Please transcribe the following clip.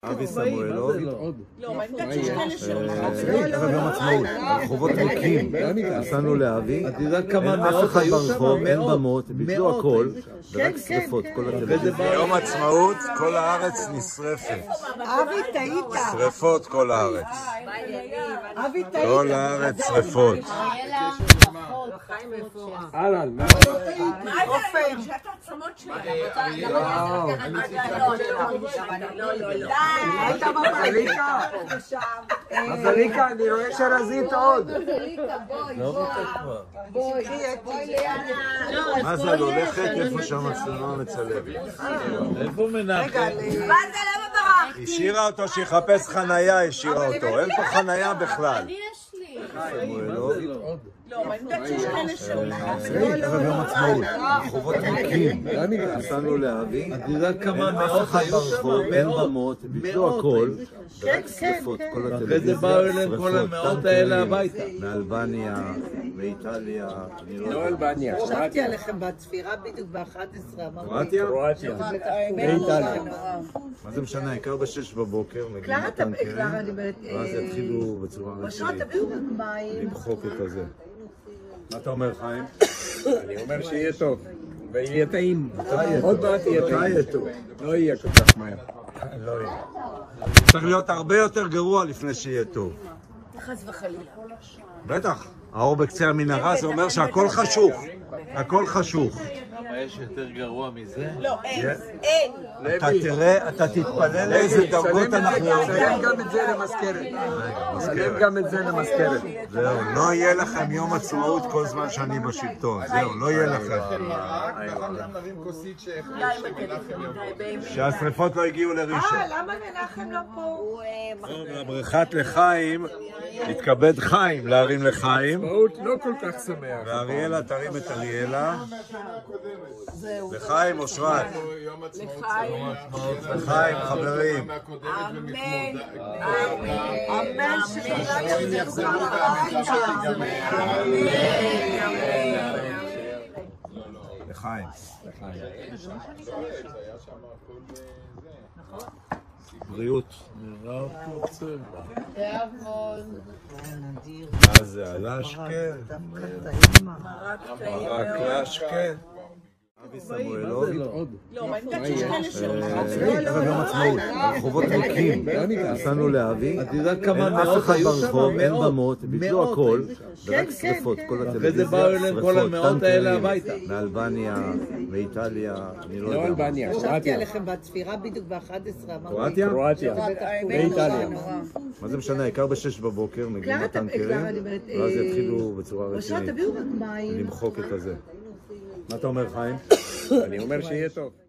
אבי סמואלוב, ערב יום עצמאות, הרחובות ריקים, נסענו לאבי, אין אף אחד ברחוב, אין במות, ביטלו הכל, ורק שרפות, כל הטלוויזיה. ביום עצמאות כל הארץ נשרפת. אבי, טעית. שרפות כל הארץ. כל הארץ שרפות. אהלן, מה זה? שאת העצמות שלי. מזליקה, אני רואה שרזית עוד. מה זה הולכת איפה שהמצלמה מצלמת? איפה מנחם? מה זה? למה ברחתי? השאירה אותו שיחפש חנייה, השאירה אותו. אין פה חנייה בכלל. לא, אני יודעת שיש כאלה שאומרים. ערב יום עצמאות, הרחובות ריקים, נסענו לאבי, אין אף אחד ברחוב, אין במות, ביטלו הכל, ורק שרפות, כל הטלוויזיה. אחרי זה באו אליהם כל המאות האלה הביתה. מאלבניה, מאיטליה, לא אלבניה. חשבתי עליכם בצפירה בדיוק ב-11. קרואטיה? מאיטליה. מה זה משנה, העיקר ב-6 בבוקר, מגיעים קלרה, הטנקרים, קלרה דיברת. ואז יתחילו בצורה אושרת, רצינית תביאו רק מים. למחוק את הזה. מה אתה אומר, חיים? אני אומר שיהיה טוב. ויהיה טעים. עוד מעט יהיה טעים. לא יהיה כל כך מהר. לא יהיה. צריך להיות הרבה יותר גרוע לפני שיהיה טוב. חס וחלילה. בטח. האור בקצה המנהרה זה אומר שהכל חשוך. הכל חשוך. מה יש יותר גרוע מזה? לא, אין. אתה תראה, אתה תתפלל לאיזה דרגות אנחנו יודעים. סלם גם את זה למזכרת. סלם גם את זה למזכרת. זהו, לא יהיה לכם יום עצמאות כל זמן שאני בשלטון. זהו, לא יהיה לכם. שהשריפות לא הגיעו לראשון. למה מנחם לא פה? בברכת לחיים, התכבד חיים להרים לחיים. עצמאות לא כל כך שמח. ואריאלה תרים את אריאלה. לחיים אושרת. לחיים חברים. אמן. אמן שכולם יחזרו לחיים. בריאות. מה זה, אלשקה? מרק לאשקה? אבי סמואלוב, לא, אני יודעת שיש כאלה שאומרים. ערב יום עצמאות, הרחובות ריקים, נסענו לאבי, כמה אין אף מאות אחד היו ברחוב, שם, אין מאות. במות, ביטלו הכל, ורק שרפות, כל אחרי הטלוויזיה, זה באו אליהם כל המאות האלה הביתה. מאלבניה, מאיטליה, אני לא לא יודע. אלבניה. חשבתי עליכם בצפירה בדיוק ב-11. קרואטיה? קרואטיה. מאיטליה. מה זה משנה, העיקר ב-6 בבוקר, מגיעים קלרה, הטנקרים, דיברת. ואז יתחילו בצורה אושרת, רצינית תביאו רק מים. למחוק את הזה. מה אתה אומר, חיים? אני אומר שיהיה טוב.